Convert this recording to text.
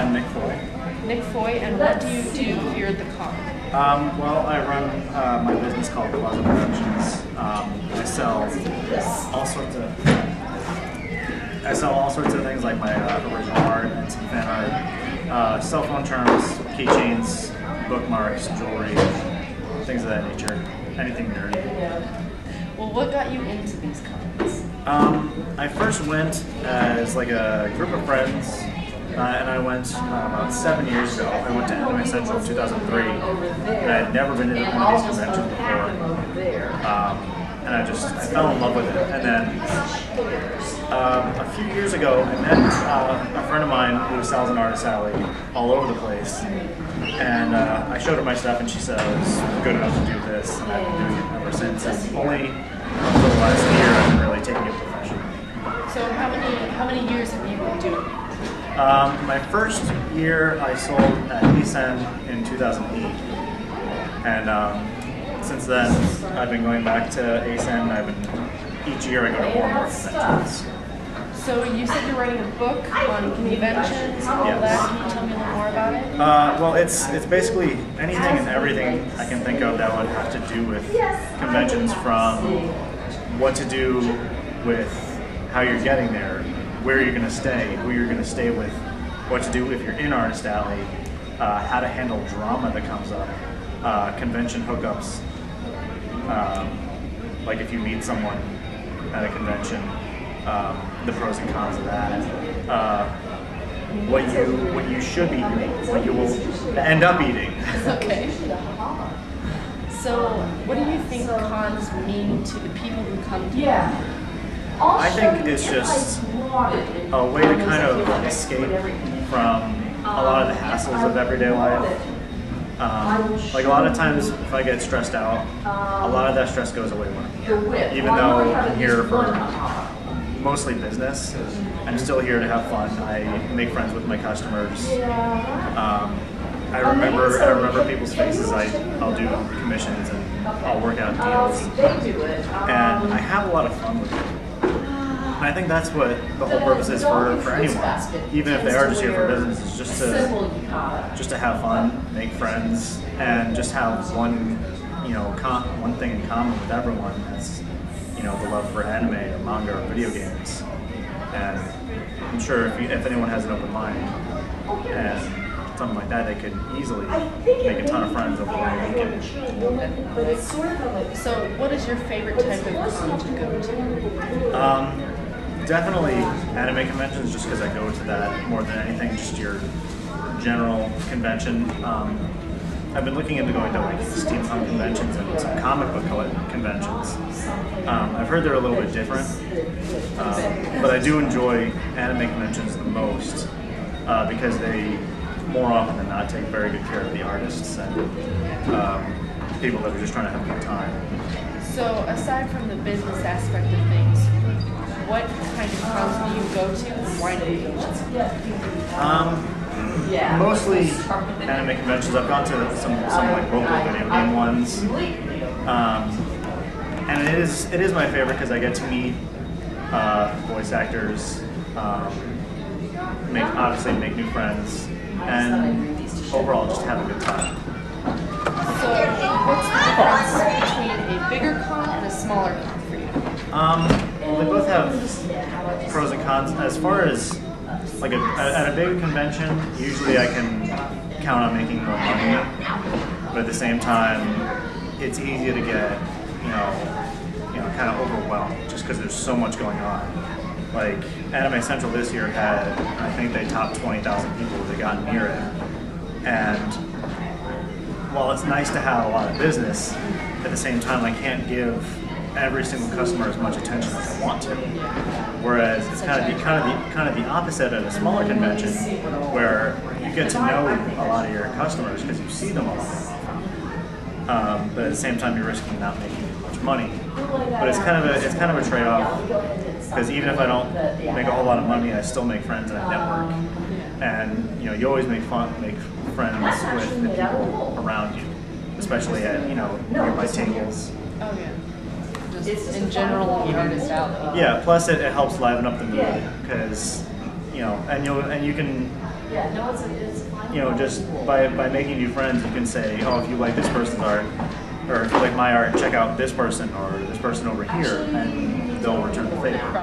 I'm Nick Foy. Nick Foy, and what do you do here at the con? Well, I run my business called Quazo Productions. I sell all sorts of things like my original art and some fan art, cell phone charms, keychains, bookmarks, jewelry, things of that nature. Anything nerdy. Well, what got you into these cons? I first went as like a group of friends, and I went about 7 years ago. I went to Anime Central in 2003, and I had never been to one of these conventions before. And I fell in love with it. And then a few years ago, I met a friend of mine who sells an artist alley all over the place. And I showed her my stuff, and she said I was good enough to do this, and I've been doing it ever since. And only until the last year, I've been really taking it professionally. So how many years have you been doing it? My first year, I sold at ASEN in 2008, and since then, I've been going back to ASEN. Each year I go to more and more conventions. So you said you're writing a book on conventions and all that. Can you tell me a little more about it? Well, it's basically anything and everything I can think of that would have to do with conventions, from what to do with how you're getting there, where you're going to stay, who you're going to stay with, what to do if you're in Artist Alley, how to handle drama that comes up, convention hookups, like if you meet someone at a convention, the pros and cons of that, what you should be eating, what you will end up eating. Okay. So what do you think cons mean to the people who come to them? I think it's just a way to kind of escape from a lot of the hassles of everyday life. Like a lot of times, if I get stressed out, a lot of that stress goes away when I'm here. Even though I'm here for mostly business, I'm still here to have fun. I make friends with my customers. I remember people's faces. I'll do commissions and I'll work out deals, and I have a lot of fun with it. And I think that's what the whole purpose is for anyone, even if they are just here for business, is just to have fun, make friends, and just have one thing in common with everyone. That's the love for anime or manga or video games. And I'm sure if anyone has an open mind and something like that, they could easily make a ton of friends over one weekend. So what is your favorite type of con to go to? Definitely anime conventions, just because I go to that more than anything, just your general convention. I've been looking into going to like steampunk conventions and some comic book conventions. I've heard they're a little bit different, but I do enjoy anime conventions the most because they, more often than not, take very good care of the artists and people that are just trying to have a good time. So aside from the business aspect of things, what kind of cons do you go to and why do you go to? Mostly anime conventions. I've gone to some like local video game ones, and it is my favorite because I get to meet voice actors, obviously make new friends, and overall just have a good time. So what's the difference between a bigger con and a smaller con for you? Well, they both have pros and cons. As far as like at a big convention, usually I can count on making more money, but at the same time, it's easy to get kind of overwhelmed just because there's so much going on. Like Anime Central this year had, I think they topped 20,000 people that got near it, and while it's nice to have a lot of business, at the same time I can't give every single customer as much attention as I want to. Whereas it's kind of the opposite at a smaller convention, where you get to know a lot of your customers because you see them a lot more often. But at the same time, you're risking not making as much money. But it's kind of a trade-off, because even if I don't make a whole lot of money, I still make friends and I network. And you always make friends with the people around you, especially at nearby tables. Oh yeah. Just in general, the artist alley. Yeah. Plus, it helps liven up the mood because and you can you know, just by making new friends, you can say, oh, if you like this person's art, or if you like my art, check out this person or this person over here, and they'll return the favor.